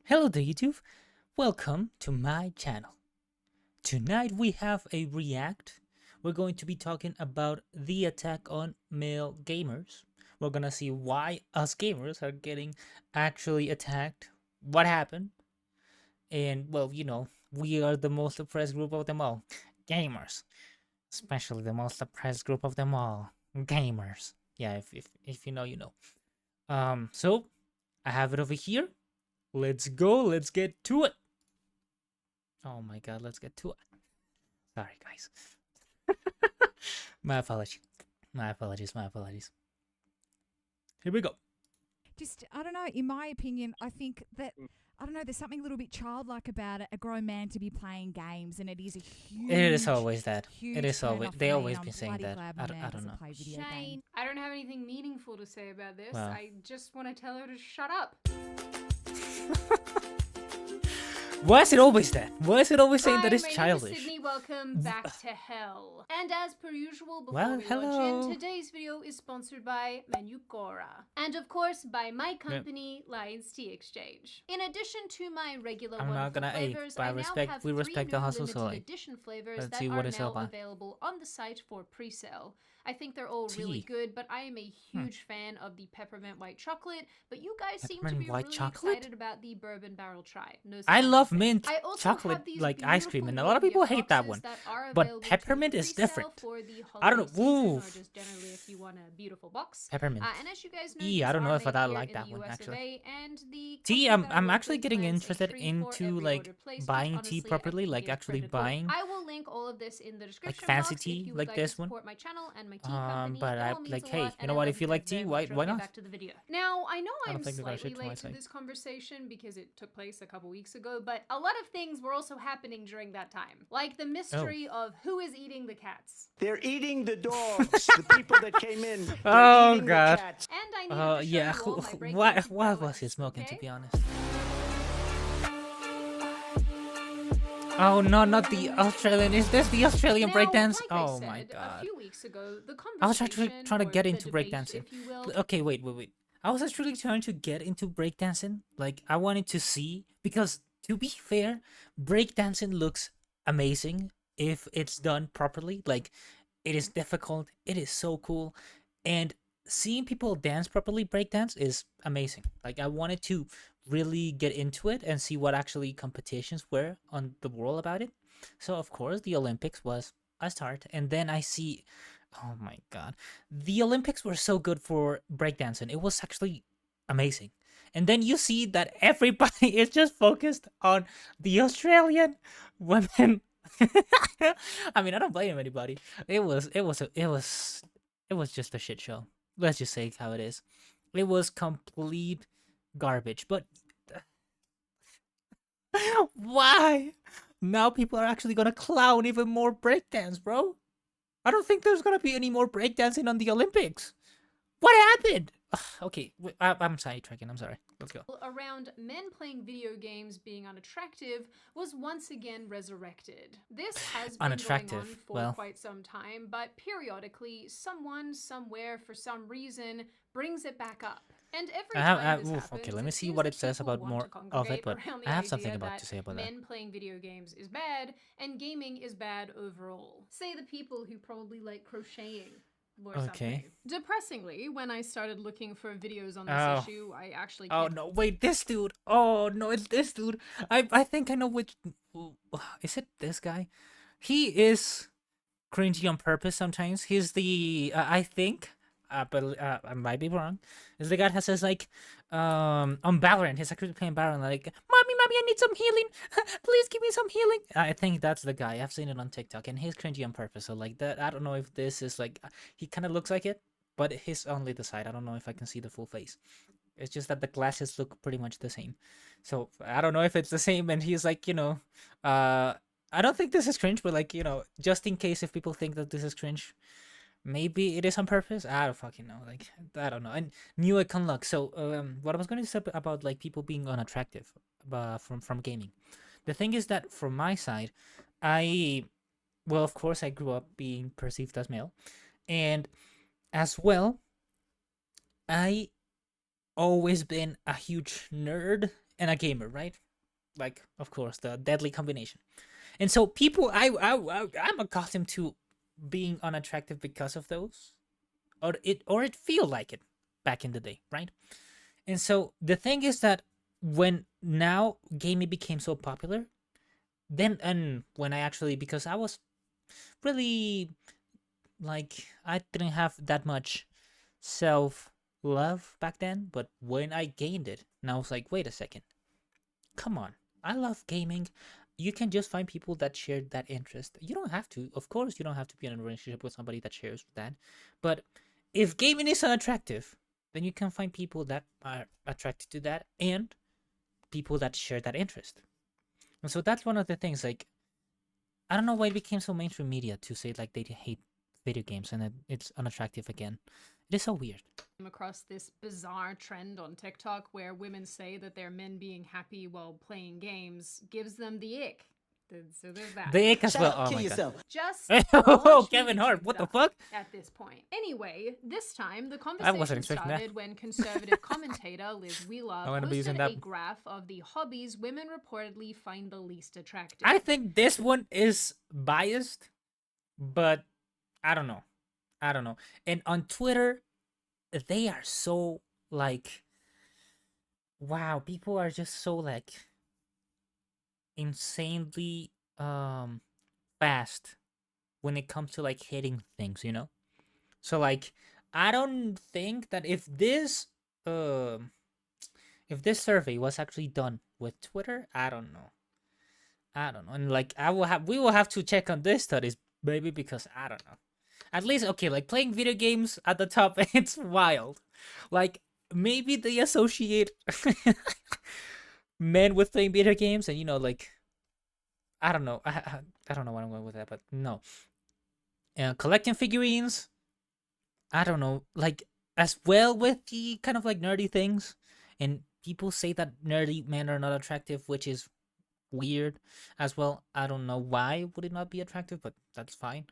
Hello there YouTube, welcome to my channel. Tonight we have a react. We're going to be talking about the attack on male gamers. We're gonna see why us gamers are getting actually attacked, what happened, and well, we are the most oppressed group of them all. Gamers. Especially the most oppressed group of them all. Gamers. Yeah, if you know, you know. So I have it over here. Let's go, let's get to it. Oh my god, let's get to it. Sorry, guys. My apologies. My apologies. Here we go. Just, I don't know, in my opinion, I think that, I don't know, there's something a little bit childlike about it, a grown man to be playing games, and it is a huge... It is always that. Huge it is turn always... off They for me, always and been I'm saying bloody that. glad my man I don't doesn't know. play video Shane, games. I don't have anything meaningful to say about this. Wow. I just want to tell her to shut up. Why is it always that? Why is it always saying that it's my childish? name is Sydney. Welcome back to hell. And as per usual, before Well, we hello. launch in, today's video is sponsored by Menukora. And of course, by my company, Lions Tea Exchange. In addition to my regular I'm not gonna flavors, but I respect, now have we respect the three new hustle, so limited like, edition flavors let's that see are what it's all now about. available on the site for pre-sale. I think they're all Tea. really good, but I am a huge fan of the peppermint white chocolate. But you guys seem to Peppermint be white really chocolate? excited about the bourbon barrel try. No I surprise love there. mint I also chocolate, have these like ice cream, and a beautiful lot of people gift hate that boxes one. that are But available to peppermint is pre-sale different. for the I don't know. holiday season, Ooh. or just generally if you want a beautiful box. Peppermint. And as you guys know, I don't know if I like in that the one US actually. of A, and the Tea, company that I I'm work actually with getting plans a interested 3 for into every like order placement. buying tea Honestly, I properly, couldn't like give actually credit more. buying I will link all of this in the description fancy box tea if you would like like this to one. support my channel and my tea company. But It I all means like, a hey, lot, you know and I what? love If you guys like very tea, much. why Let's get not? back to the video. Now, I know I don't I'm think they're gonna slightly ship to my late to site. this conversation because it took place a couple weeks ago, but a lot of things were also happening during that time. Like the mystery of who is eating the cats. They're eating the dogs. The people that came in. They're Oh eating god. The cats. And I needed to show Yeah. you all my breakdancing What was prowess, he smoking? okay? To be honest. Oh no, not the Australian. Is this the Australian Now, breakdance? like Oh I my said, god. a few weeks ago, the I was conversation actually trying to get or into the debate, breakdancing. if you will. Okay, wait. I was actually trying to get into breakdancing. Like, I wanted to see, because to be fair, breakdancing looks amazing if it's done properly. Like, it is difficult. It is so cool. And seeing people dance properly, breakdance, is amazing. Like, I wanted to really get into it and see what actually competitions were on the world about it. So, of course, the Olympics was a start. And then I see, oh my god, the Olympics were so good for breakdancing. It was actually amazing. And then you see that everybody is just focused on the Australian women. I mean, I don't blame anybody. It was just a shit show. Let's just say how it is. It was complete garbage. But why? Now people are actually gonna clown even more breakdance, bro. I don't think there's gonna be any more breakdancing on the Olympics. What happened? Ugh, okay, I'm sidetracking. I'm sorry. Let's go. Around men playing video games being unattractive was once again resurrected. This has been Unattractive, going on for well. quite some time, but periodically, someone, somewhere, for some reason, brings it back up. And every time this happens, okay, let me see seems what that it says people about want more to of it, congregate but around the I have something idea to say about that. men playing video games is bad, and gaming is bad overall. Say the people who probably like crocheting. Or something. Depressingly, when I started looking for videos on this issue, I actually Oh no, wait, this dude. Oh no, it's this dude. I think I know which. Is it this guy? He is cringy on purpose sometimes. He's the I think, but I might be wrong. Is the guy that says like, on Valorant, he's actually playing Valorant, like, mommy, I need some healing. Please give me some healing. I think that's the guy. I've seen it on TikTok, and he's cringy on purpose. So like that, I don't know if this is like, he kind of looks like it, but he's only the side. I don't know if I can see the full face. It's just that the glasses look pretty much the same. So I don't know if it's the same, and he's like, I don't think this is cringe, but like, just in case if people think that this is cringe, maybe it is on purpose. I don't fucking know. Like, I don't know. And new icon luck. So what I was going to say about like people being unattractive from gaming. The thing is that from my side, well, of course, I grew up being perceived as male, and as well, I always been a huge nerd and a gamer, right? Like, of course, the deadly combination. And so people, I'm accustomed to being unattractive because of those, or it feel like it back in the day, right? And so the thing is that when now gaming became so popular, then and when I actually, because I was really like, I didn't have that much self love back then, but when I gained it, and I was like, wait a second, come on, I love gaming. You can just find people that share that interest. You don't have to, of course, you don't have to be in a relationship with somebody that shares that. But if gaming is unattractive, then you can find people that are attracted to that and people that share that interest. And so that's one of the things. Like, I don't know why it became so mainstream media to say like they hate video games and that it's unattractive again. It is so weird. Across this bizarre trend on TikTok where women say that their men being happy while playing games gives them the ick. So there's that. The ick as well. Oh Kill my yourself. god. Just Oh, Kevin Hart, what the fuck? at this point. Anyway, this time the I wasn't conversation expecting that. started when conservative commentator Liz Wheeler I wanna be using posted a that. graph of the hobbies women reportedly find the least attractive. I think this one is biased, but I don't know. And on Twitter, they are so like, wow, people are just so like insanely fast when it comes to like hitting things, you know? So like, I don't think that if this survey was actually done with Twitter, I don't know. And like we will have to check on this studies, baby, because I don't know. At least, okay, like playing video games at the top, it's wild. Like, maybe they associate men with playing video games, and you know, like, I don't know. I don't know what I'm going with that, but no. Collecting figurines, I don't know, like, as well with the kind of like nerdy things, and people say that nerdy men are not attractive, which is weird as well. I don't know why would it not be attractive, but that's fine.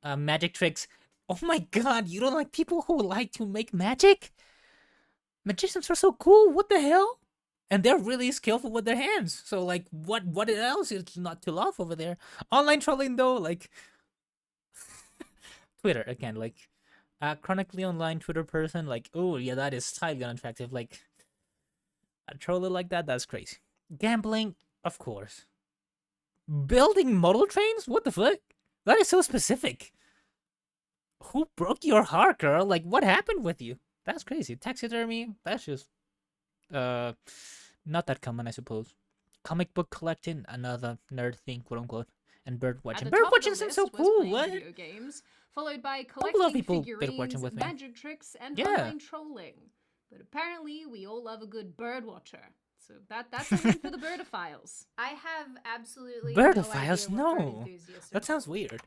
Magic tricks. Oh my god, you don't like people who like to make magic? Magicians are so cool. What the hell? And they're really skillful with their hands. So like, what else is not to love over there? Online trolling though, like Twitter again, like chronically online Twitter person, like, oh yeah, that is highly unattractive. Like a troller like that, that's crazy. Gambling, of course. Building model trains? What the fuck? That is so specific. Who broke your heart, girl? Like, what happened with you? That's crazy. Taxidermy? That's just, not that common, I suppose. Comic book collecting? Another nerd thing, quote unquote. And bird watching. Bird watching seems so cool. What? Video games, followed by A lot of collecting people figurines, bird watching with me. magic tricks, and online trolling. But apparently, we all love a good bird watcher. So that's a win for the birdophiles. I have absolutely Birdophiles? no idea what No. bird enthusiasts are That sounds called. weird.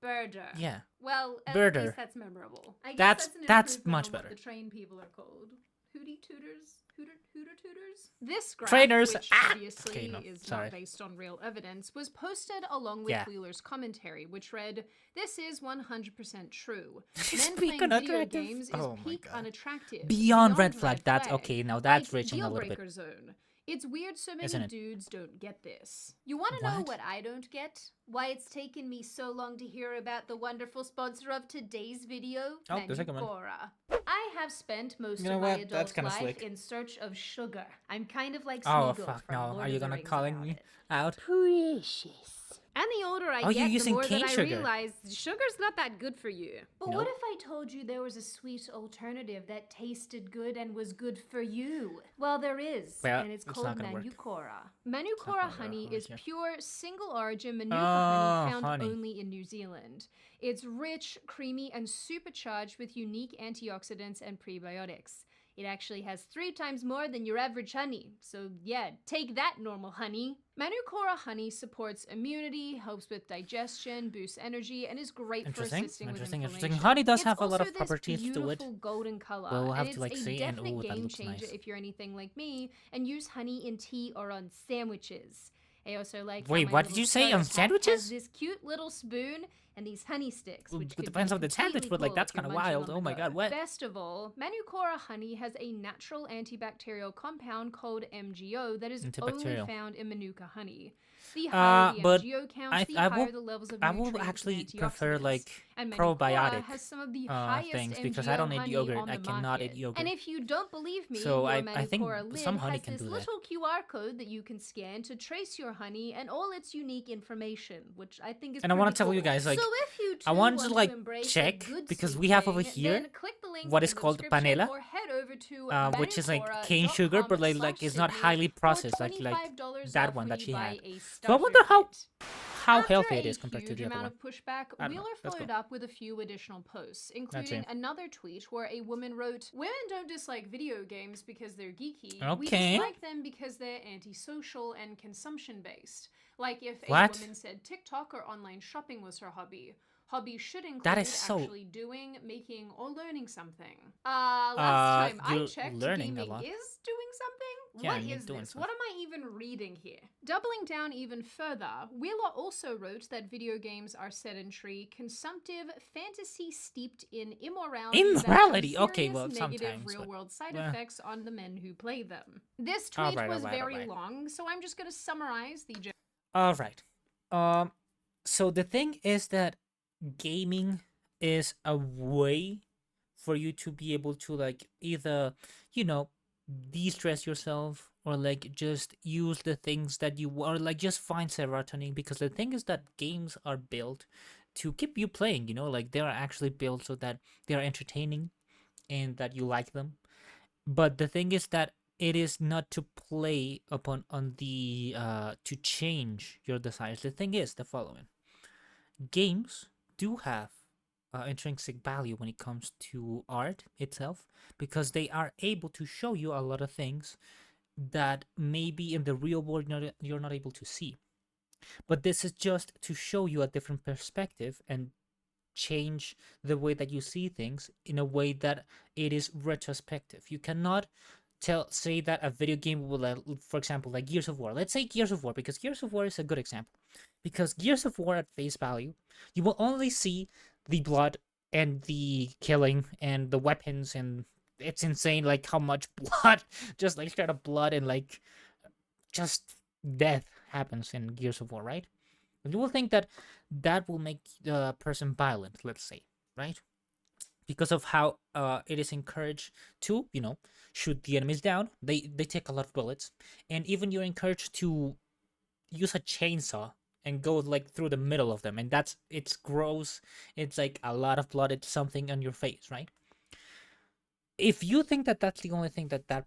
Birder. Yeah. Well, at Birder. least that's memorable. I guess That's an much improvement on better. What the train people are called. Hootie tutors? Hooter tutors? This graph, Trainers. which Ah! obviously Okay, no, is sorry. not based on real evidence, was posted along with Yeah. Wheeler's commentary, which read, "This is 100% true. This is Men peak playing video unattractive? games is Oh my peak God. unattractive. Beyond red flag. That's okay. Now that's like reaching a little bit. deal-breaker zone. It's weird so many Isn't it? dudes don't get this. You want to know What? what I don't get? Why it's taken me so long to hear about the wonderful sponsor of today's video, Oh, the second one. Manukora. I have spent most You know of my what? That's adult kinda life slick. in search of sugar. I'm kind of like Oh, Smeagol fuck from no. Lord Are you of the gonna Rings calling about me it. out? Precious. And the older I Oh, you're get, the using more that cane I sugar. realize sugar's not that good for you. But No. what if I told you there was a sweet alternative that tasted good and was good for you? Well, there is, Well, and it's it's called not gonna work. Manukora. not Manukora gonna honey work is here. pure single-origin Manuka Oh, honey found honey. only in New Zealand. It's rich, creamy, and supercharged with unique antioxidants and prebiotics. It actually has 3 times more than your average honey. So yeah, take that, normal honey. Manukora honey supports immunity, helps with digestion, boosts energy, and is great for Interesting. assisting with Interesting. inflammation. Interesting. Honey does It's have a lot also of this properties to it. beautiful golden color, We'll have and to, like, it's a see, and, definite ooh, that game looks changer nice. if you're anything like me and use honey in tea or on sandwiches. I also like how Wait, my what did little you say, starter on pack sandwiches? has this cute little spoon and these honey sticks, which It could depends be on the sandwich, completely but like cool that's if you're kind of munching wild. on Oh the my go. god, what? Best of all, Manucora honey has a natural antibacterial compound called MGO that is only Antibacterial. found in Manuka honey. The higher the But MGO count, the I higher will the levels of I will nutrients and actually prefer antioxidants. like And Manucora probiotic has some of the highest things because I MGO don't eat honey yogurt. on I the cannot eat market. yogurt. And if you don't believe me, So your I think Manucora lid some honey has can this do that. little QR code that you can scan to trace your honey and all its unique information, which I think is And I want pretty to tell you cool. guys, like, So if you too I want to like embrace a check good because sweet we have over thing, here then click the link what in is the called description panela, or head over to which is like cane sugar, but like it's not highly processed, like that one that she had. So I wonder how After healthy it a is compared to huge the other amount one. of pushback, I don't know. Wheeler Let's go. followed up with a few additional posts, including another tweet where a woman wrote, "Women don't dislike video games because they're geeky. We Okay. dislike them because they're antisocial and consumption-based. Like if a What? woman said TikTok or online shopping was her hobby. Hobby should include That is so- actually doing, making, or learning something." Last time I you're checked, learning a gaming lot. is doing something? Yeah, What you're is doing this? What am I even reading here? Doubling down even further, Wheeler also wrote that video games are sedentary, consumptive, fantasy steeped in immorality. Immorality? That have Okay, serious well, negative sometimes, but- real-world side well. effects on the men who play them. This tweet was very long, so I'm just going to summarize the. All right. So the thing is that gaming is a way for you to be able to like either, de-stress yourself or like just use the things that you or like just find serotonin, because the thing is that games are built to keep you playing, like they are actually built so that they are entertaining and that you like them. But the thing is that it is not to play upon on the to change your desires. The thing is the following: games do have intrinsic value when it comes to art itself, because they are able to show you a lot of things that maybe in the real world you're not able to see. But this is just to show you a different perspective and change the way that you see things in a way that it is retrospective. You cannot say that a video game will, for example, like Gears of War. Let's say Gears of War, because Gears of War is a good example. Because Gears of War at face value, you will only see the blood and the killing and the weapons, and it's insane like how much blood, just like straight up blood and like just death happens in Gears of War, right? You will think that that will make the person violent, let's say, right? Because of how it is encouraged to, shoot the enemies down. They take a lot of bullets, and even you're encouraged to use a chainsaw and go like through the middle of them, and it's gross. It's like a lot of blood. It's something on your face, right? If you think that that's the only thing that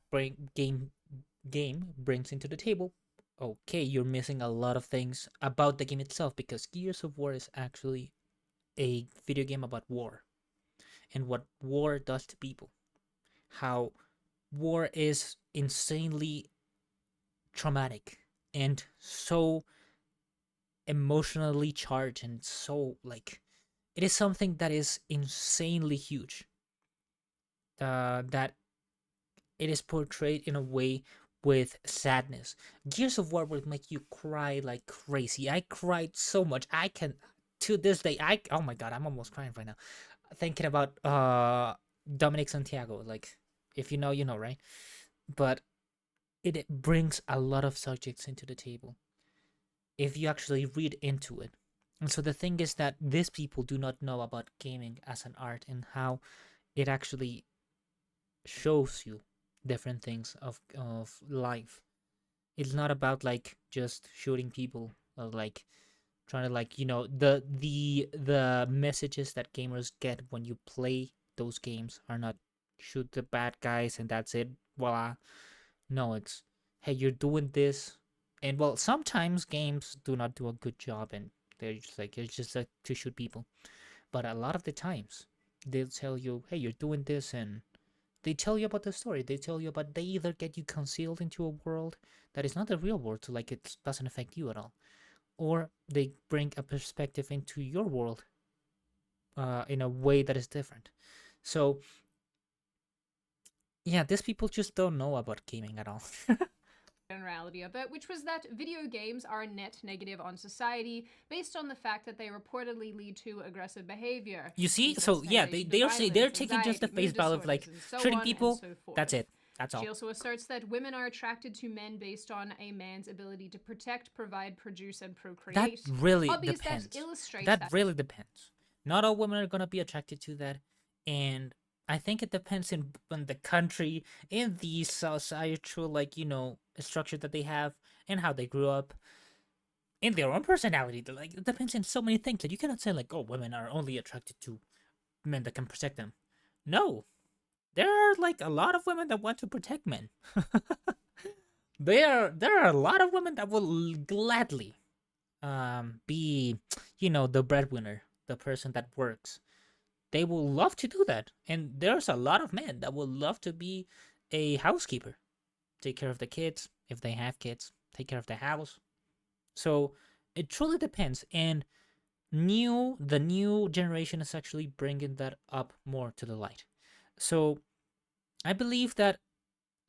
game brings into the table, okay, you're missing a lot of things about the game itself, because Gears of War is actually a video game about war and what war does to people. How war is insanely traumatic and so emotionally charged, and so like it is something that is insanely huge. That it is portrayed in a way with sadness. Gears of War will make you cry like crazy. I cried so much. I can, to this day, oh my god, I'm almost crying right now thinking about Dominic Santiago. Like, if you know, you know, right? But it brings a lot of subjects into the table if you actually read into it. And so the thing is that these people do not know about gaming as an art and how it actually shows you different things of life. It's not about like just shooting people or like trying to like, the messages that gamers get when you play those games are not shoot the bad guys and that's it, voila. No, it's, hey, you're doing this. And well, sometimes games do not do a good job and they're just like, it's just like to shoot people. But a lot of the times they'll tell you, hey, you're doing this, and they tell you about the story. They tell you about, they either get you concealed into a world that is not the real world, so like it doesn't affect you at all, or they bring a perspective into your world in a way that is different. So yeah, these people just don't know about gaming at all. generality of it, which was that video games are a net negative on society based on the fact that they reportedly lead to aggressive behavior. You see? So yeah, they're taking just the face value of like treating people. That's it. That's all. She also asserts that women are attracted to men based on a man's ability to protect, provide, produce, and procreate. That really Hobbies depends. That illustrate that really depends. Not all women are gonna be attracted to that, and I think it depends in the country, in the societal, like, structure that they have, and how they grew up, in their own personality. Like, it depends on so many things that you cannot say like, oh, women are only attracted to men that can protect them. No, there are like a lot of women that want to protect men. there are a lot of women that will gladly be, the breadwinner, the person that works. They will love to do that. And there's a lot of men that will love to be a housekeeper, take care of the kids if they have kids, take care of the house. So it truly depends. And the new generation is actually bringing that up more to the light. So I believe that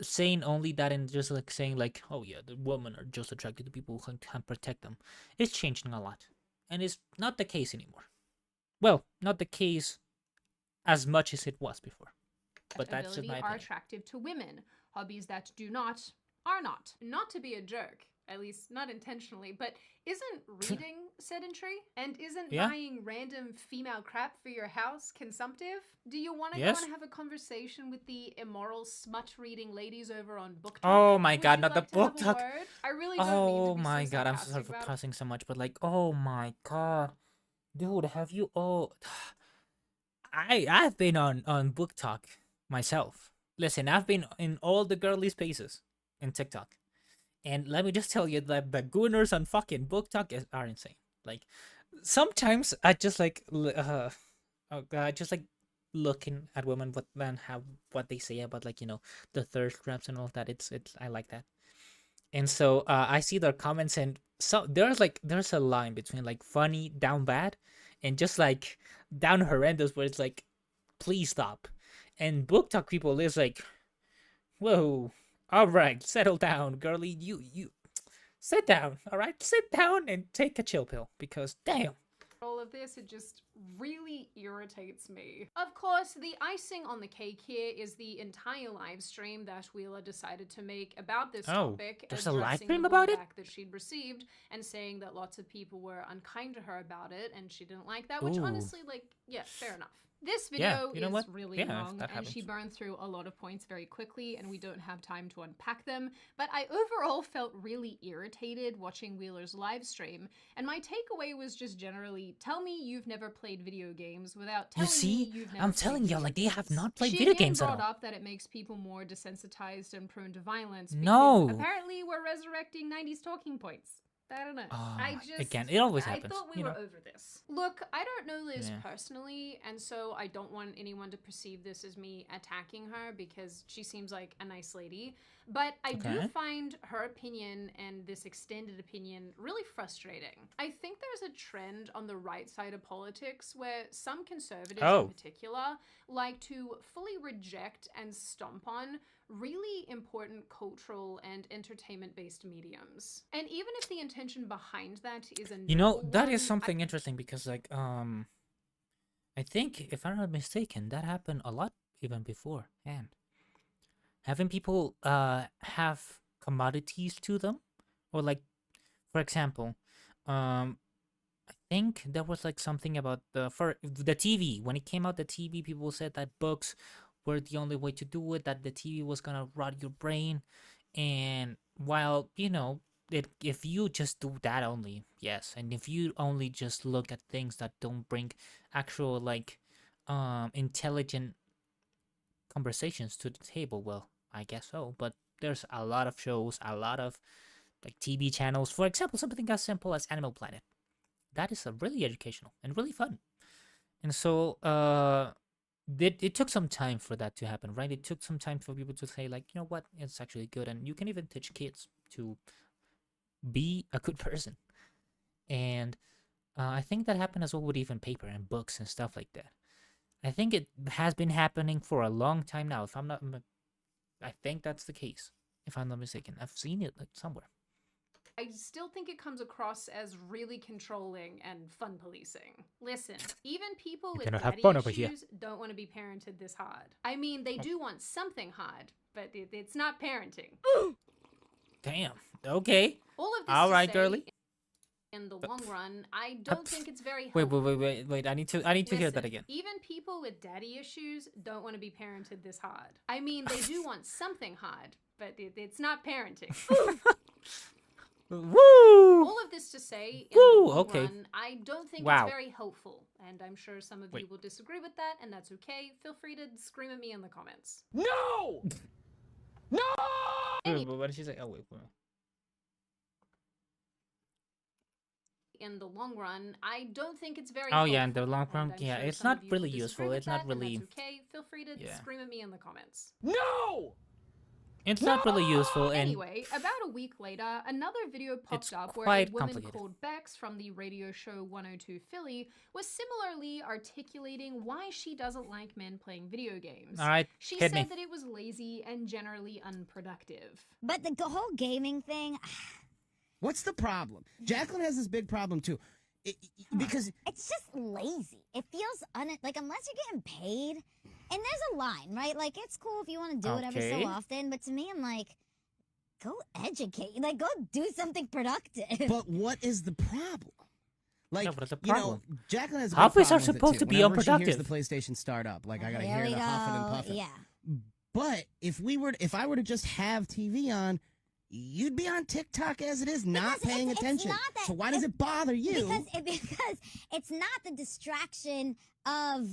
saying only that and just like saying like, oh yeah, the women are just attracted to people who can protect them, is changing a lot. And it's not the case anymore. Well, not the case as much as it was before. But that's just my opinion. Are attractive to women. Hobbies that do not are not. Not to be a jerk, at least not intentionally, but isn't reading sedentary? And isn't buying random female crap for your house consumptive? Do you want to go and have a conversation with the immoral smut-reading ladies over on Book Talk? Oh my god, not the Book Talk. I really don't mean to be my god, I'm sorry for cussing so much, but like, oh my god. Dude, have you all... I've been on Book Talk myself. Listen, I've been in all the girly spaces in TikTok. And let me just tell you that the gooners on fucking Book Talk are insane. Like, sometimes I just like, just like looking at women, what they say about like, the thirst traps and all that. It's I like that. And so I see their comments, and so there's a line between like funny down bad and just like down horrendous, where it's like, please stop. And Book Talk people is like, whoa, all right, settle down, girly. You sit down, all right? Sit down and take a chill pill, because damn. All of this, it just really irritates me. Of course, the icing on the cake here is the entire live stream that Wheeler decided to make about this topic. There's a live stream about it? That she'd received, and saying that lots of people were unkind to her about it, and she didn't like that, which honestly, like, yeah, fair enough. This video is really long, and she burned through a lot of points very quickly, and we don't have time to unpack them, but I overall felt really irritated watching Wheeler's live stream, and my takeaway was just generally, tell me you've never played video games without telling me you've never I'm telling you, like, they have not played video games at all. She brought up that it makes people more desensitized and prone to violence. No. Apparently we're resurrecting 90s talking points. I don't know. Again, it always happens. I thought we were over this. Look, I don't know Liz personally, and so I don't want anyone to perceive this as me attacking her, because she seems like a nice lady. But I do find her opinion and this extended opinion really frustrating. I think there's a trend on the right side of politics where some conservatives in particular like to fully reject and stomp on really important cultural and entertainment-based mediums. And even if the intention behind that is a that is something interesting, because like I think, if I'm not mistaken, that happened a lot even beforehand. Having people have commodities to them, or like, for example, I think there was like something about the TV. When it came out, the TV, people said that books were the only way to do it, that the TV was gonna rot your brain. And while, if you just do that only, yes, and if you only just look at things that don't bring actual like intelligent conversations to the table, well, I guess so. But there's a lot of shows, a lot of like TV channels, for example, something as simple as Animal Planet, that is really educational and really fun. And so it took some time for that to happen, right? It took some time for people to say like, you know what, it's actually good. And you can even teach kids to be a good person. And I think that happened as well with even paper and books and stuff like that. I think it has been happening for a long time now. I think that's the case. if I'm not mistaken. I've seen it like somewhere. I still think it comes across as really controlling and fun policing. Listen, even people with cannot have daddy fun over here. issues don't want to be parented this hard. I mean, they do want something hard, but it's not parenting. Damn. Okay. All of this All to right, say, girly. in the long run, I don't think it's very Wait, helpful. wait. I need to hear that Listen, again. even people with daddy issues don't want to be parented this hard. I mean, they do want something hard, but it's not parenting. Woo! All of this to say, in Woo, the long okay. run, I don't think Wow. it's very helpful, and I'm sure some of you will disagree with that, and that's okay. Feel free to scream at me in the comments. No! No! Wait, what did she say? Oh, wait. In the long run, I don't think it's very Oh, helpful. yeah, in the long run, and I'm yeah, sure it's some not of you really will disagree useful. with It's not that, and really. that's okay. Feel free to Yeah. scream at me in the comments. No! It's not really useful, and Anyway, about a week later, another video popped It's up where a quite woman complicated. called Bex from the radio show 102 Philly was similarly articulating why she doesn't like men playing video games. all right, She hit said me. that it was lazy and generally unproductive. But the whole gaming thing, What's the problem? Jacqueline has this big problem too. Because it's just lazy. It feels like unless you're getting paid, and there's a line, right? Like it's cool if you want to do it every Okay. so often, but to me, I'm like, go educate, like go do something productive. but what is the problem? Like, Yeah, what's the you know, problem? Jacqueline has a big Hobbies are problem with it, supposed too. to be Whenever she unproductive. hears the PlayStation start up, like I gotta Here hear we the huffing and go. puffing. Yeah. But if I were to just have TV on, you'd be on TikTok as it is, not Because paying it's attention. not that- So why does it bother you? Because it's not the distraction of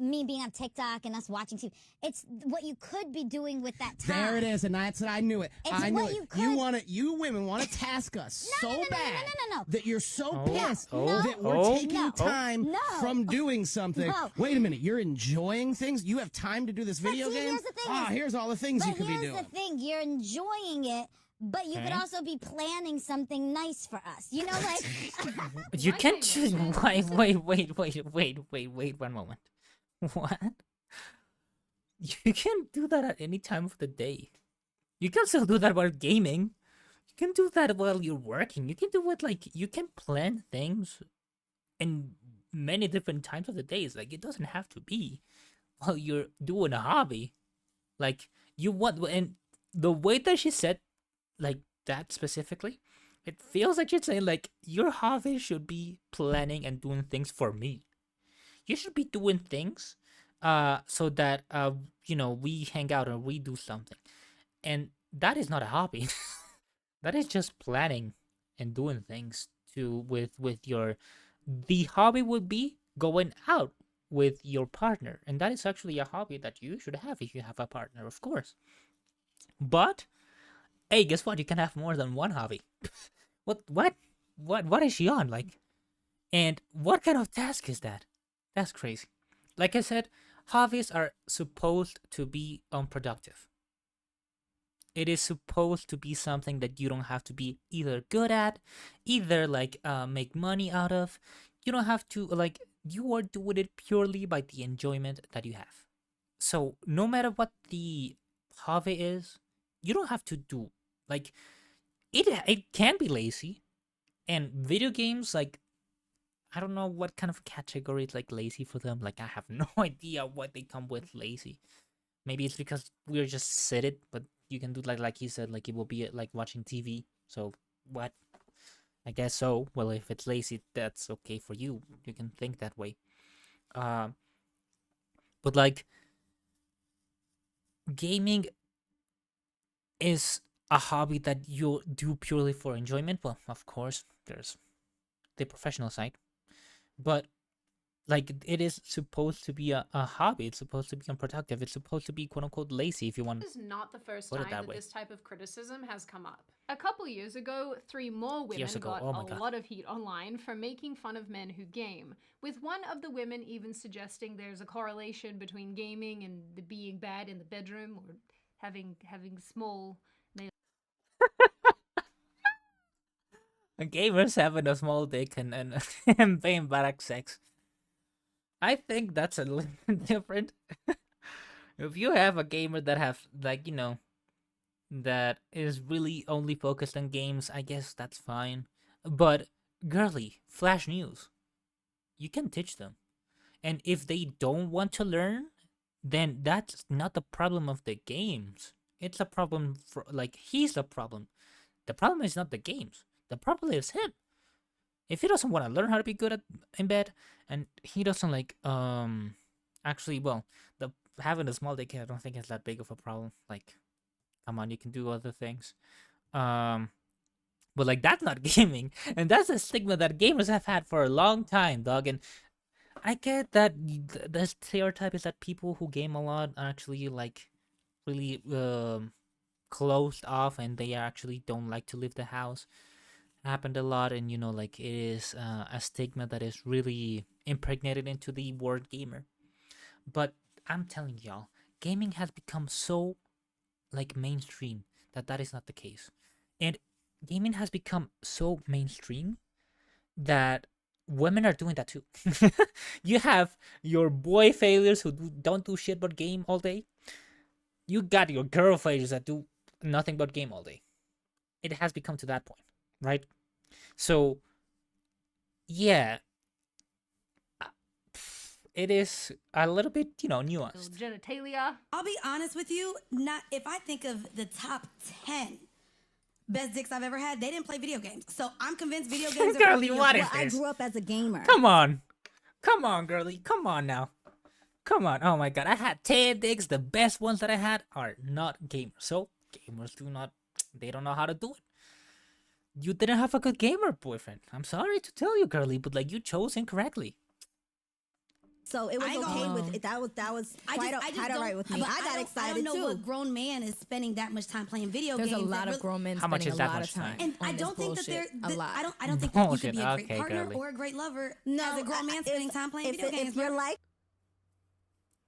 me being on TikTok and us watching TV. It's what you could be doing with that time. There it is, and that's it. I knew it. It's I knew what it. you could- You women want to task us No, so no, no, no, bad no. that you're so Oh, pissed oh, that we're oh, taking no, time no. from doing something. No. Wait a minute, you're enjoying things? You have time to do this But video see, game? here's the thing Ah, is- here's all the things you But could be here's doing. the thing, you're enjoying it, but you could Okay. also be planning something nice for us. You know, like You Like can't I just mentioned, wait 1 moment. What? You can't do that at any time of the day. You can still do that while gaming. You can do that while you're working. You can do it like you can plan things in many different times of the days. Like it doesn't have to be while you're doing a hobby. Like you want, and the way that she said like that specifically, it feels like she's saying like your hobby should be planning and doing things for me. You should be doing things so that you know, we hang out or we do something. And that is not a hobby. That is just planning and doing things to with your, the hobby would be going out with your partner, and that is actually a hobby that you should have if you have a partner, of course. But hey, guess what? You can have more than one hobby. What is she on? Like, and what kind of task is that? That's crazy. Like I said, hobbies are supposed to be unproductive. It is supposed to be something that you don't have to be either good at, either like make money out of. You don't have to, like, you are doing it purely by the enjoyment that you have. So no matter what the hobby is, you don't have to do, like, it can be lazy. And video games, like, I don't know what kind of category is like lazy for them. Like I have no idea what they come with lazy. Maybe it's because we're just seated, but you can do like you said, like it will be like watching TV. So what? I guess so. Well, if it's lazy, that's okay for you. You can think that way. But like gaming is a hobby that you do purely for enjoyment. Well, of course, there's the professional side, but like it is supposed to be a hobby. It's supposed to be unproductive. It's supposed to be quote unquote lazy if you want. This is not the first Put it time that that way. this type of criticism has come up. A couple years ago, 3 more women Years ago, got oh my a God. lot of heat online for making fun of men who game, with one of the women even suggesting there's a correlation between gaming and the being bad in the bedroom or having small male Gamers having a small dick and and paying barak sex. I think that's a little bit different. If you have a gamer that have, like, you know, that is really only focused on games, I guess that's fine. But girly, flash news, you can teach them. And if they don't want to learn, then that's not the problem of the games. It's a problem for, like, he's the problem. The problem is not the games. The problem is him. If he doesn't want to learn how to be good in bed, and he doesn't like actually, well, the having a small dick, I don't think is that big of a problem. Like, come on, you can do other things. But like, that's not gaming, and that's a stigma that gamers have had for a long time, dog. And I get that the stereotype is that people who game a lot are actually like really closed off, and they actually don't like to leave the house. Happened a lot, and like, it is a stigma that is really impregnated into the word gamer. But I'm telling y'all, gaming has become so like mainstream that is not the case, and gaming has become so mainstream that women are doing that too. You have your boy failures who don't do shit but game all day. You got your girl failures that do nothing but game all day. It has become to that point, right? So, yeah, it is a little bit, nuanced. Genitalia. I'll be honest with you, not if I think of the top 10 best dicks I've ever had, they didn't play video games. So I'm convinced video games are Girly, what is I this? grew up as a gamer. Come on, girly, come on now. Come on. Oh my god, I had 10 dicks. The best ones that I had are not gamers. So gamers they don't know how to do it. You didn't have a good gamer boyfriend. I'm sorry to tell you, girly, but like, you chose incorrectly. So it was okay with it. That was quite all right with me. I got excited I don't know too. what grown man is spending that much time playing video There's games. a lot of grown men How much spending is a that lot much of time. time? And I don't think that they're a lot. I don't think that you Bullshit. could be a great Okay, partner girly. or a great lover No, as a grown man spending time playing video games. If you're like,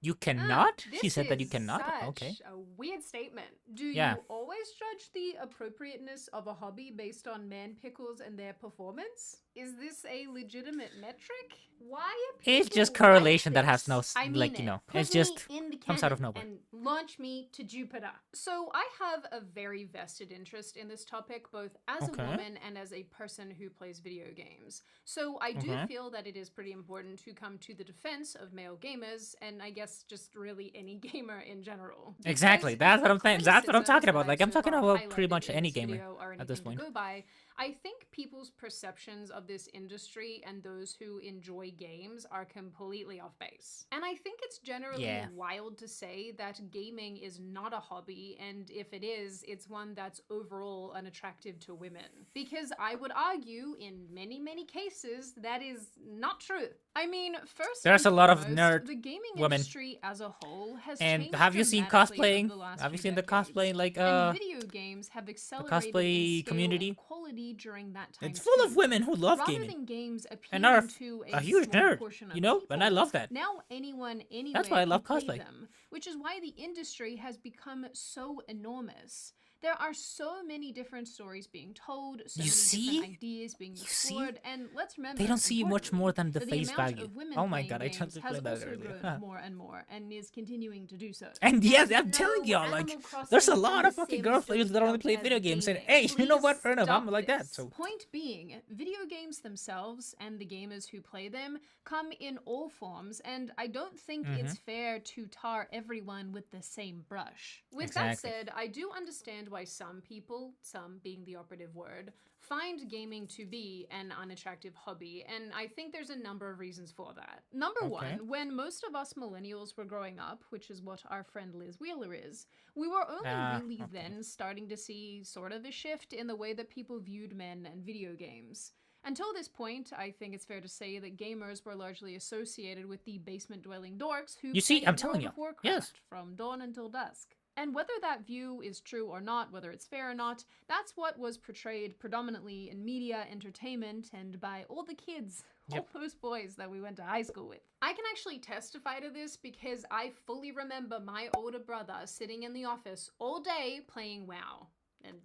You cannot? She This said that you is cannot? such Okay. a weird statement. Do Yeah. you always judge the appropriateness of a hobby based on man pickles and their performance? Is this a legitimate metric? Why are people It's just like correlation that this? has no I mean like, it. it's Put me just in the comes out of cannon nowhere. and launch me to Jupiter. So I have a very vested interest in this topic, both as Okay. a woman and as a person who plays video games. So I do Okay. feel that it is pretty important to come to the defense of male gamers, and I guess just really any gamer in general. Exactly. Because That's if what the I'm saying. That's what I'm talking criticisms about. that Like, I've I'm so talking far about pretty highlighted much in any this gamer video are at this anything to point. go by. I think people's perceptions of this industry and those who enjoy games are completely off base. And I think it's generally Yeah. wild to say that gaming is not a hobby, and if it is, it's one that's overall unattractive to women. Because I would argue, in many, many cases, that is not true. I mean, first There's and a lot of foremost, nerd the gaming women. industry as a whole has And changed have you seen dramatically over cosplaying? the last Have you few seen the decades. cosplay, like, And video games have accelerated cosplay in scale community? and quality during that time. It's full of too. women who love Rather gaming. than games And are appealing to a huge small nerd, portion of you know? And I people, love that. now anyone anywhere That's why I love can play cosplay. them, which is why the industry has become so enormous. There are so many different stories being told, so You many see? different ideas being You see? explored, and let's remember, They don't see much more than the importantly, face that the amount value. of women Oh my playing god, I games tried to has play that also earlier. grown more and more, and is continuing to do so. And yes, And I'm telling no, y'all, like, Animal Crossing there's a isn't lot the of fucking same girl as players that only play as video games. And gaming. hey, you know what? Please Fair enough. I'm stop like that. this. So Point being, video games themselves and the gamers who play them come in all forms, and I don't think it's fair to tar everyone with the same brush. With that Exactly. said, I do understand why some people, some being the operative word, find gaming to be an unattractive hobby, and I think there's a number of reasons for that. Number Okay. one, when most of us millennials were growing up, which is what our friend Liz Wheeler is, we were only really then starting to see sort of a shift in the way that people viewed men and video games. Until this point, I think it's fair to say that gamers were largely associated with the basement-dwelling dorks who You see, played I'm telling World you, of Warcraft yes. from dawn until dusk. And whether that view is true or not, whether it's fair or not, that's what was portrayed predominantly in media, entertainment, and by all the kids, all those boys that we went to high school with. I can actually testify to this because I fully remember my older brother sitting in the office all day playing WoW. And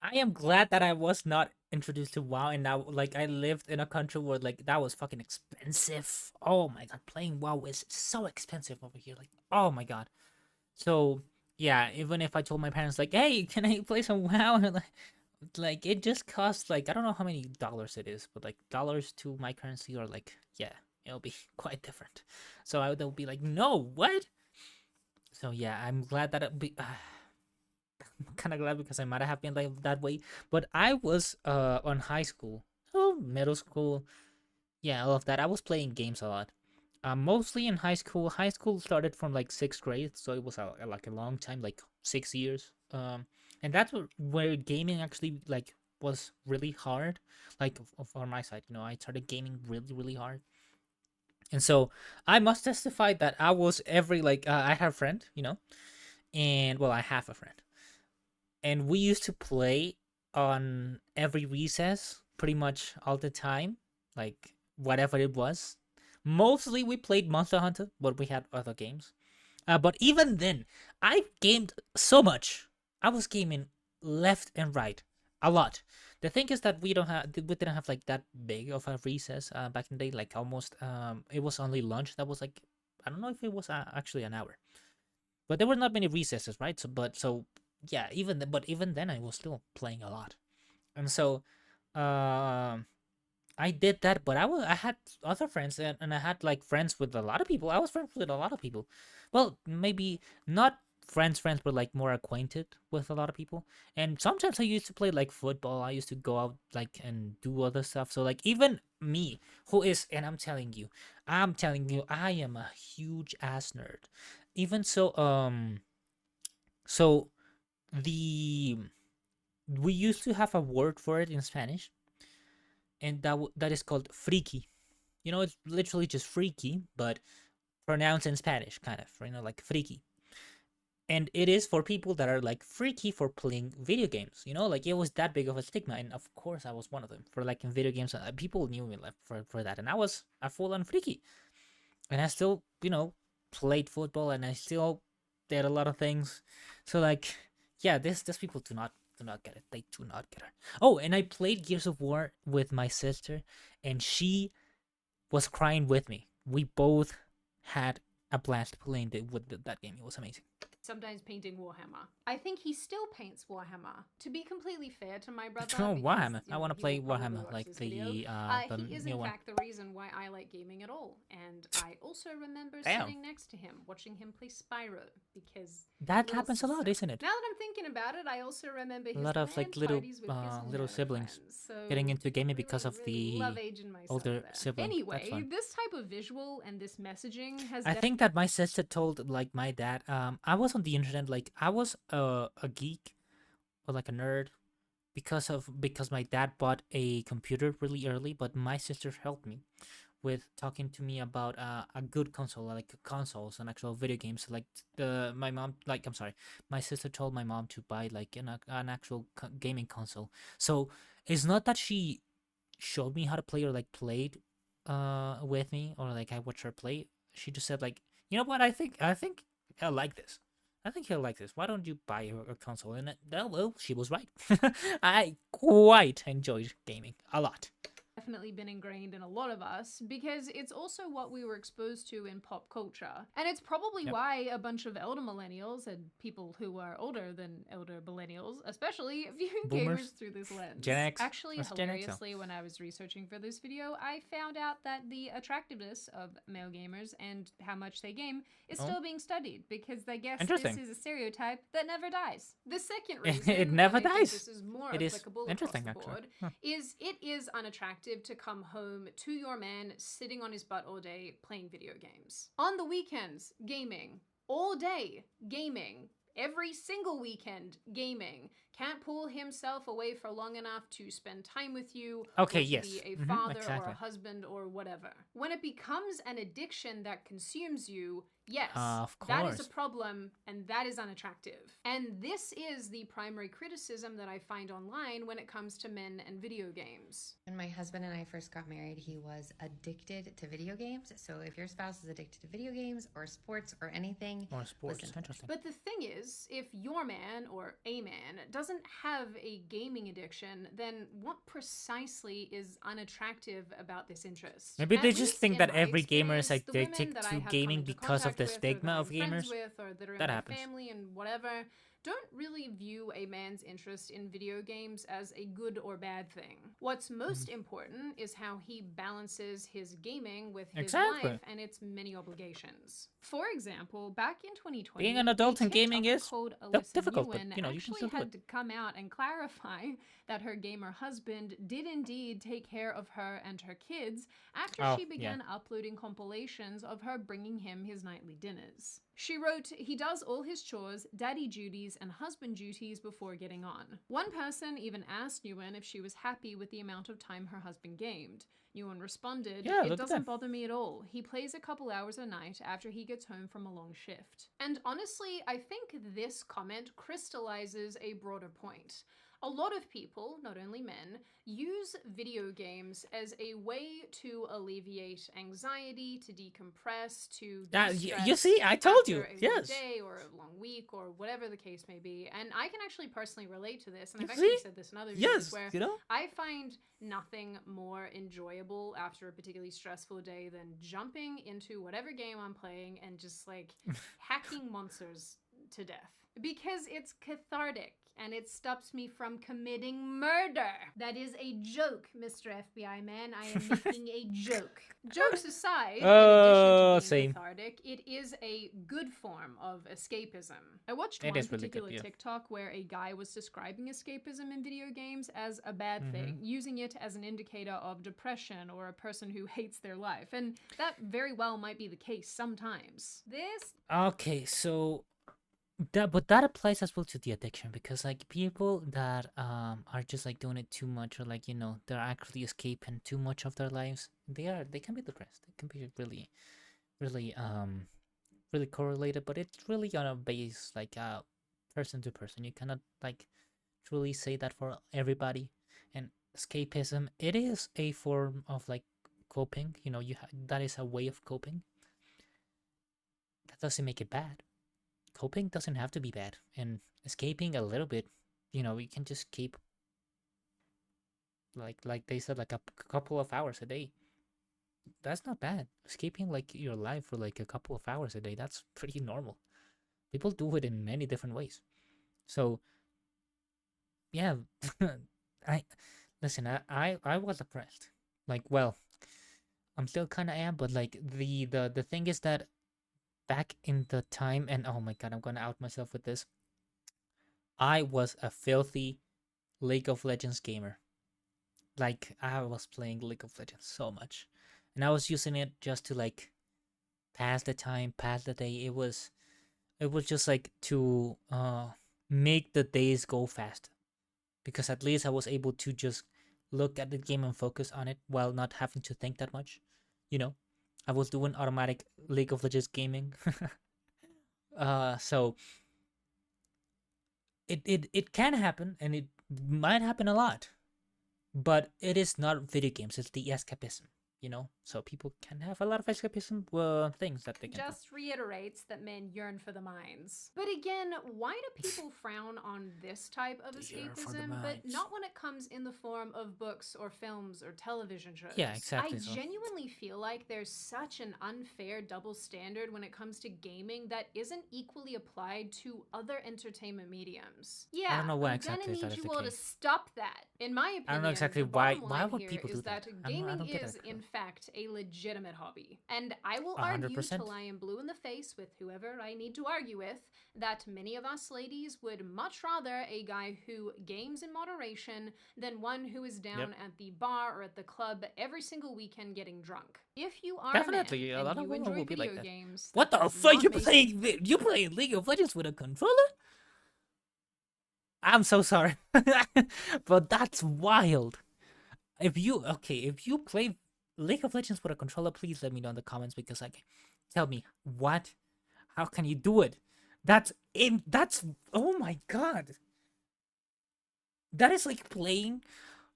I am glad that I was not introduced to WoW, and now, like, I lived in a country where, like, that was fucking expensive. Oh my god, playing WoW is so expensive over here. Like, oh my god. So yeah, even if I told my parents like, "Hey, can I play some WoW?" Like it just costs like I don't know how many dollars it is, but like dollars to my currency are like yeah, it'll be quite different. So they'll be like, "No, what?" So yeah, I'm glad that it be. I'm kind of glad because I might have been like that way. But I was on high school, oh middle school, yeah, all of that. I was playing games a lot. Mostly in high school. High school started from like sixth grade, so it was like a long time, like 6 years. And that's where gaming actually like was really hard. Like on my side, I started gaming really, really hard. And so I must testify that I was every like I have a friend, and well, I have a friend, and we used to play on every recess, pretty much all the time, like whatever it was. Mostly we played Monster Hunter, but we had other games. But even then, I gamed so much. I was gaming left and right, a lot. The thing is that we didn't have like that big of a recess back in the day. Like almost, it was only lunch. That was like, I don't know if it was actually an hour, but there were not many recesses, right? So yeah, but even then, I was still playing a lot, and so, um I did that, but I had other friends, and I had like friends with a lot of people. I was friends with a lot of people. Well, maybe not friends, but like more acquainted with a lot of people. And sometimes I used to play like football. I used to go out like and do other stuff. So like even me, and I'm telling you, I am a huge ass nerd. Even so, so the we used to have a word for it in Spanish, and that is called freaky. It's literally just freaky, but pronounced in Spanish, kind of, like freaky. And it is for people that are like freaky for playing video games. Like it was that big of a stigma, and of course I was one of them for like in video games. People knew me like for that, and I was a full-on freaky. And I still, played football, and I still did a lot of things. So like, yeah, these people do not get it. They do not get it. Oh, and I played Gears of War with my sister, and she was crying with me. We both had a blast playing that game. It was amazing. Sometimes painting Warhammer. I think he still paints Warhammer. To be completely fair to my brother, Oh, because, Warhammer! I want to play Warhammer, like the he is new in one. fact the reason why I like gaming at all. And I also remember Damn. sitting next to him, watching him play Spyro, because That little happens a lot, sister. isn't it? Now that I'm thinking about it, I also remember his A lot of like LAN parties with his little nerd siblings friends. So getting into gaming because really, of really love the aging myself older there. sibling. That's Anyway, fun. this type of visual and this messaging has I think that my sister told like my dad. I was on the internet, like I was a geek or like a nerd because my dad bought a computer really early, but my sister helped me with talking to me about a good console, like consoles and actual video games. Like my sister told my mom to buy like an actual gaming console. So it's not that she showed me how to play or like played with me, or like I watched her play. She just said like, you know what, I think he'll like this. I think he'll like this. Why don't you buy a console? And well, she was right. I quite enjoyed gaming a lot. definitely been ingrained in a lot of us because it's also what we were exposed to in pop culture. And it's probably why a bunch of elder millennials and people who are older than elder millennials, especially view Boomers? gamers through this lens. Gen X? Actually, What's Gen X? hilariously, when I was researching for this video, I found out that the attractiveness of male gamers and how much they game is still being studied because they guess this Interesting. is a stereotype that never dies. The second reason, It never and I think dies. this is more It is applicable interesting, across the actually. board, is it is unattractive to come home to your man sitting on his butt all day playing video games. On the weekends, gaming. All day, gaming. Every single weekend, gaming. Can't pull himself away for long enough to spend time with you. Okay, or to yes. be a Mhm, father or exactly. a husband or whatever. When it becomes an addiction that consumes you, yes, Of that is a course. problem and that is unattractive. And this is the primary criticism that I find online when it comes to men and video games. When my husband and I first got married, he was addicted to video games. So if your spouse is addicted to video games or sports or anything, Or sports. listen. Interesting. But the thing is, if your man or a man doesn't have a gaming addiction, then what precisely is unattractive about this interest? Maybe At they just least think in that my every gamer is experience, the women addicted that I to have come gaming into because of contact the with, or stigma that of I'm friends gamers. with, or that are in That my happens. family and whatever, don't really view a man's interest in video games as a good or bad thing. What's most important is how he balances his gaming with his Exactly. life and its many obligations. For example, back in 2020, Being an adult a in gaming TikToker is called Alyssa difficult, but Nguyen you know, you can actually still do had it. to come out and clarify that her gamer husband did indeed take care of her and her kids after Oh, she yeah. began uploading compilations of her bringing him his nightly dinners. She wrote, "He does all his chores, daddy duties, and husband duties before getting on." One person even asked Nguyen if she was happy with the amount of time her husband gamed. Nguyen responded, Yeah, "It look at doesn't that. bother me at all. He plays a couple hours a night after he gets home from a long shift." And honestly, I think this comment crystallizes a broader point. A lot of people, not only men, use video games as a way to alleviate anxiety, to decompress, to de-stress. You see, I told after you. a long Yes. day or a long week or whatever the case may be. And I can actually personally relate to this. And I've You actually see? said this in other videos Yes, where you know? I find nothing more enjoyable after a particularly stressful day than jumping into whatever game I'm playing and just like hacking monsters to death. Because it's cathartic and it stops me from committing murder. That is a joke, Mr. FBI man. I am making a joke. Jokes aside, in addition to being Same. cathartic, it is a good form of escapism. I watched It one is really good, particular yeah. TikTok where a guy was describing escapism in video games as a bad thing, using it as an indicator of depression or a person who hates their life. And that very well might be the case sometimes. This Okay, so but that applies as well to the addiction, because like people that are just like doing it too much, or like, you know, they're actually escaping too much of their lives, they can be depressed. It can be really correlated, but it's really on a base like person to person. You cannot like truly say that for everybody. And escapism, it is a form of like coping. You know, that is a way of coping. That doesn't make it bad. Coping doesn't have to be bad, and escaping a little bit, you know, you can just escape like they said, like a couple of hours a day. That's not bad. Escaping like your life for like a couple of hours a day, that's pretty normal. People do it in many different ways. So yeah, I listen, I was depressed. Like, well, I'm still kind of am, but like the thing is that back in the time, and oh my god, I'm gonna out myself with this. I was a filthy League of Legends gamer. Like, I was playing League of Legends so much, and I was using it just to like pass the time, pass the day. It was just like to make the days go fast, because at least I was able to just look at the game and focus on it while not having to think that much. You know, I was doing automatic League of Legends gaming. So it can happen, and it might happen a lot, but it is not video games. It's the escapism, you know. So people can have a lot of escapism things that they can just reiterates that men yearn for the minds. But again, why do people frown on this type of They yearn for the escapism, but minds. not when it comes in the form of books or films or television shows? Yeah, exactly I so. genuinely feel like there's such an unfair double standard when it comes to gaming that isn't equally applied to other entertainment mediums. Yeah, don't know why I'm exactly gonna that need is you the all to case. stop that. In my opinion, I don't know exactly the why bottom why line would here people is do that. I gaming don't get is, it. in fact, a legitimate hobby. And I will argue 100%. till I am blue in the face with whoever I need to argue with that many of us ladies would much rather a guy who games in moderation than one who is down at the bar or at the club every single weekend getting drunk. If you are Definitely, a a man lot and of you women enjoy will be like video that. games, What that the does fuck? not You make you playing League of Legends with a controller? I'm so sorry, but that's wild. If you play League of Legends with a controller, please let me know in the comments, because like, tell me what, how can you do it? That's oh my god. That is like playing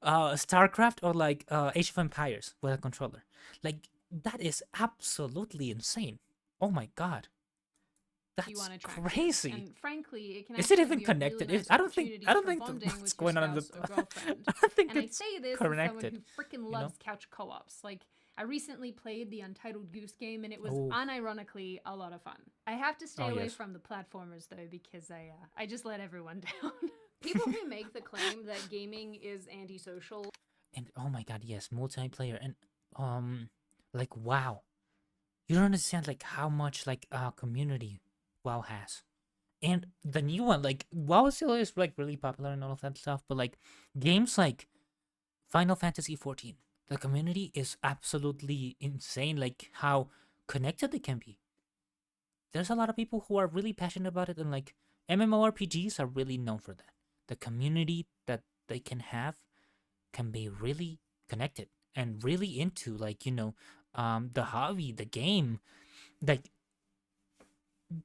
StarCraft or like Age of Empires with a controller. Like, that is absolutely insane. Oh my god. you That's unattractive. crazy. And frankly, it can Is it actually even be a really connected? nice I don't opportunity think for bonding what's with your going on in the spouse or girlfriend. I don't think And I it's say this as someone connected. who freaking you know? loves couch co-ops. Like, I recently played the Untitled Goose Game, and it was Oh. unironically a lot of fun. I have to stay away yes. from the platformers, though, because I just let everyone down. People who make the claim that gaming is antisocial. And oh my god, yes, multiplayer and like WoW. You don't understand like how much like community WoW has. And the new one, like WoW still is like really popular and all of that stuff, but like games like Final Fantasy 14, the community is absolutely insane, like how connected they can be. There's a lot of people who are really passionate about it, and like MMORPGs are really known for that. The community that they can have can be really connected and really into like, you know, the hobby, the game. Like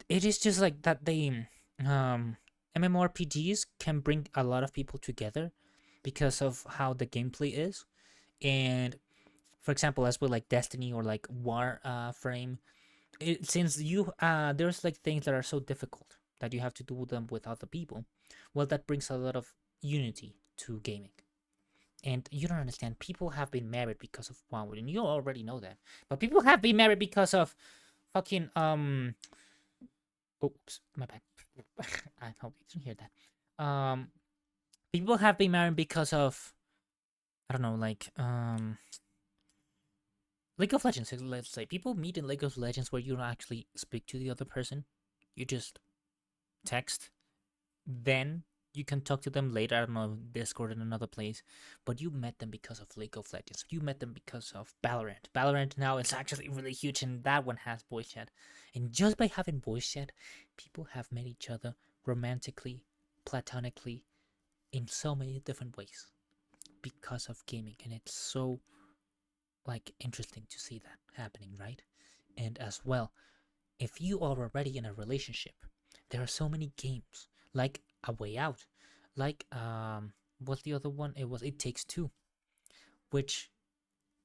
it is just like that they MMORPGs can bring a lot of people together because of how the gameplay is. And for example, as with like Destiny or like Warframe, since you there's like things that are so difficult that you have to do them with other people, well, that brings a lot of unity to gaming. And you don't understand, people have been married because of WoW, and you already know that. But people have been married because of fucking oops, my bad. I hope you didn't hear that. People have been married because of, I don't know, like League of Legends. Let's say people meet in League of Legends where you don't actually speak to the other person. You just text. Then you can talk to them later, I don't know, Discord in another place. But you met them because of League of Legends. You met them because of Valorant. Valorant now is actually really huge, and that one has voice chat. And just by having voice chat, people have met each other romantically, platonically, in so many different ways because of gaming. And it's so like interesting to see that happening, right? And as well, if you are already in a relationship, there are so many games like A Way Out, like what's the other one? It Takes Two, which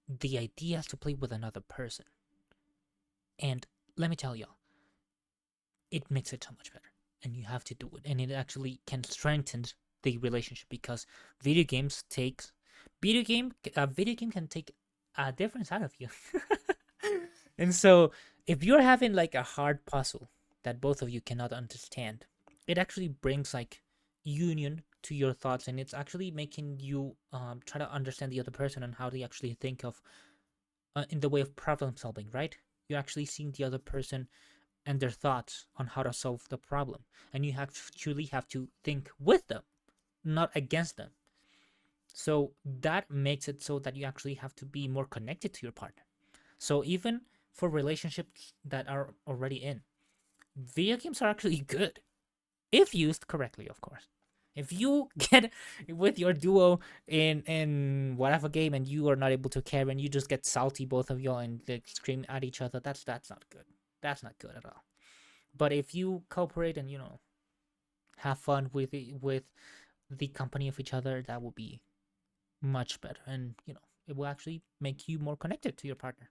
the idea is to play with another person. And let me tell y'all, it makes it so much better, and you have to do it, and it actually can strengthen the relationship because video game can take a different side of you. And so if you're having like a hard puzzle that both of you cannot understand, it actually brings like union to your thoughts, and it's actually making you try to understand the other person and how they actually think of in the way of problem solving, right? You're actually seeing the other person and their thoughts on how to solve the problem, and you truly have to think with them, not against them. So that makes it so that you actually have to be more connected to your partner. So even for relationships that are already in, video games are actually good if used correctly, of course. If you get with your duo in whatever game and you are not able to carry and you just get salty, both of you, and like scream at each other, that's not good. That's not good at all. But if you cooperate and, you know, have fun with the company of each other, that will be much better, and you know, it will actually make you more connected to your partner.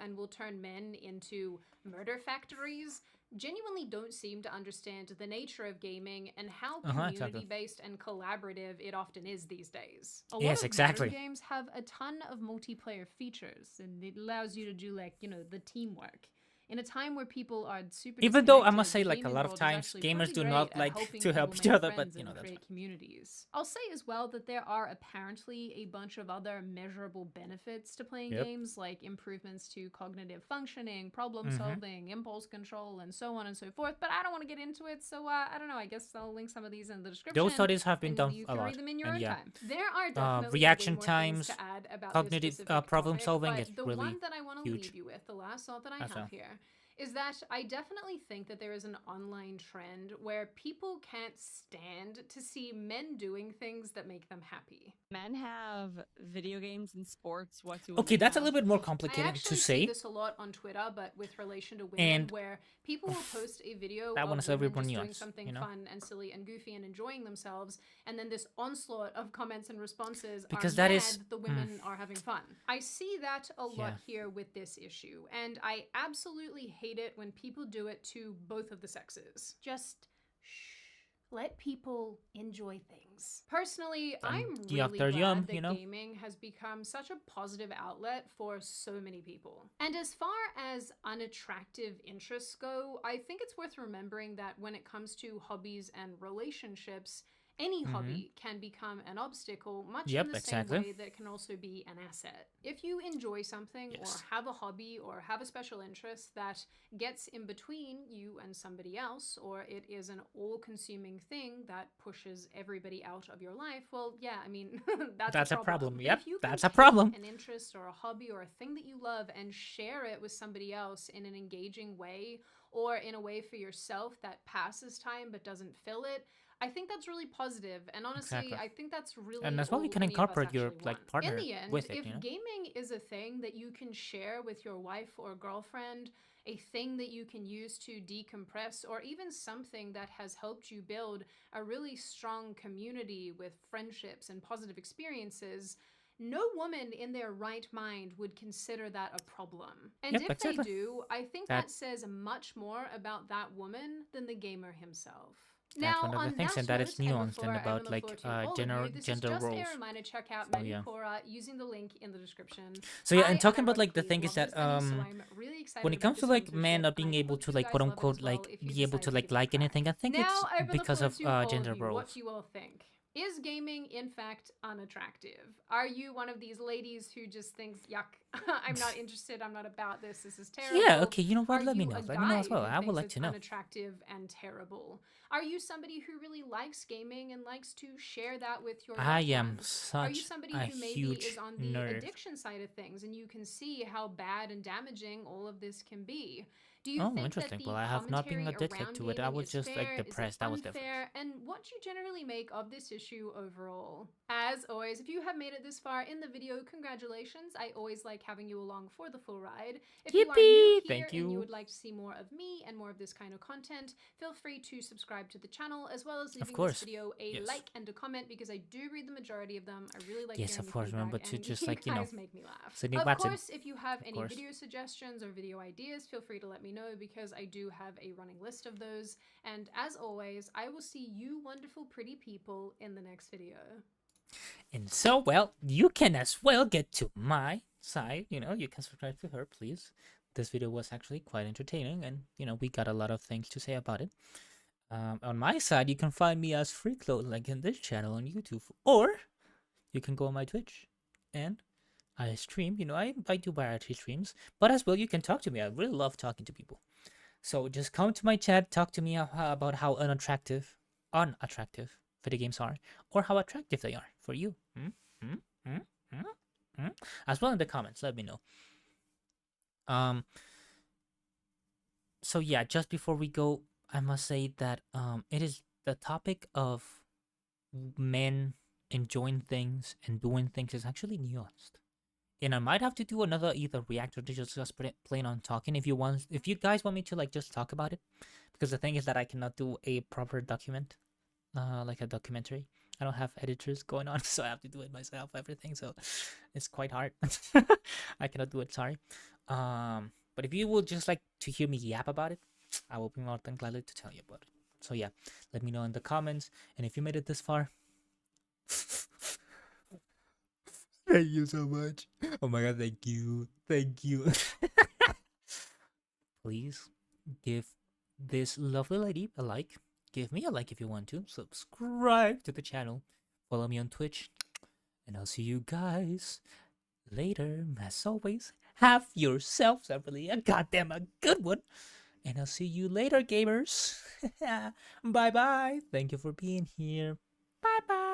And will turn men into murder factories genuinely don't seem to understand the nature of gaming and how community-based and collaborative it often is these days. A lot of modern games have a ton of multiplayer features, and it allows you to do, like, you know, the teamwork. In a time where people are super, even though I must say, like, a lot of times gamers do not like to help each other, but you know, that's create communities. I'll say as well that there are apparently a bunch of other measurable benefits to playing games, like improvements to cognitive functioning, problem solving, impulse control, and so on and so forth. But I don't want to get into it, so I don't know. I guess I'll link some of these in the description. Those studies have been done you a can lot, read them in your own and time. There are definitely reaction way more times, things to add about cognitive this specific problem topic, solving but is the really one that I want to huge. leave you with, the last thought that I have here, is that I definitely think that there is an online trend where people can't stand to see men doing things that make them happy. Men have video games and sports. What do okay, that's a little bit more complicated to say. I see this a lot on Twitter, but with relation to women, where people will post a video of women just doing something fun and silly and goofy and enjoying themselves, and then this onslaught of comments and responses because are mad the women are having fun. I see that a lot here with this issue, and I absolutely hate it when people do it to both of the sexes. Just shh. let people enjoy things. Personally, And I'm yeah, really they're glad young, that you know? gaming has become such a positive outlet for so many people. And as far as unattractive interests go, I think it's worth remembering that when it comes to hobbies and relationships, any hobby can become an obstacle, much in the same way that it can also be an asset. If you enjoy something or have a hobby or have a special interest that gets in between you and somebody else, or it is an all-consuming thing that pushes everybody out of your life, well, yeah, I mean, that's a problem. Yep, If you that's can a problem. take an interest or a hobby or a thing that you love and share it with somebody else in an engaging way, or in a way for yourself that passes time but doesn't fill it, I think that's really positive, and honestly, I think that's really And as well, you all can any of us incorporate your actually like want. partner In the end, with it, if you know? gaming is a thing that you can share with your wife or girlfriend, a thing that you can use to decompress, or even something that has helped you build a really strong community with friendships and positive experiences, no woman in their right mind would consider that a problem. And if they do, I think that says much more about that woman than the gamer himself. That's Now, one of the on things, that and that is note, and nuanced before and I open about the like floor to all of you, this is gender just roles. a reminder to check out So yeah. Manicora using the link in the description. So yeah, and I, talking about like the unironically, thing is love that this menu, so I'm really excited when it about comes to this like men sponsorship, not being and I able hope to you like guys quote love it unquote as well like if you be able decide to give it a like try. anything, I think Now, it's I open the because floor of to all gender of you. roles. What do you all think? Is gaming, in fact, unattractive? Are you one of these ladies who just thinks, yuck, I'm not interested, I'm not about this, this is terrible? Yeah, okay, you know what? Are Let me you know. a Let me know guy as well. who I would thinks like it's to know. unattractive and terrible? Are you somebody who really likes gaming and likes to share that with your I loved am ones? Are you such somebody a who maybe huge is on the nerd. addiction side of things and you can see how bad and damaging all of this can be? Do you Oh, think that interesting. the Well, I have not been commentary addicted around to it. I gaming was is just like fair? Is it depressed. That was different. unfair? And what do you generally make of this issue overall? As always, if you have made it this far in the video, congratulations. I always like having you along for the full ride. If you are new here and you would like to see more of me and more of this kind of content, feel free to subscribe to the channel, as well as leaving this video a like and a comment, because I do read the majority of them. I really like hearing the feedback, Remember to and just you like, you know, guys make me laugh. Sydney Of Watson. course, if you have any video suggestions or video ideas, feel free to let me know, because I do have a running list of those. And as always, I will see you wonderful pretty people in the next video. And so, well, you can as well get to my side. You know, you can subscribe to her, please. This video was actually quite entertaining, and you know, we got a lot of things to say about it. On my side, you can find me as Freacklo, like in this channel on YouTube, or you can go on my Twitch, and I stream. You know, I do variety streams, but as well, you can talk to me. I really love talking to people. So just come to my chat, talk to me about how unattractive video games are, or how attractive they are for you. As well in the comments, let me know. So yeah, just before we go, I must say that it is the topic of men enjoying things and doing things is actually nuanced. And I might have to do another either react or just plain on talking if you guys want me to like just talk about it, because the thing is that I cannot do a proper document, like a documentary. I don't have editors going on, so I have to do it myself, everything. So it's quite hard. I cannot do it. Sorry. But if you would just like to hear me yap about it, I will be more than gladly to tell you about it. So yeah, let me know in the comments, and if you made it this far. Thank you so much. Oh my god, thank you. Thank you. Please give this lovely lady a like. Give me a like if you want to. Subscribe to the channel. Follow me on Twitch. And I'll see you guys later. As always, have yourselves a goddamn good one. And I'll see you later, gamers. Bye bye. Thank you for being here. Bye bye.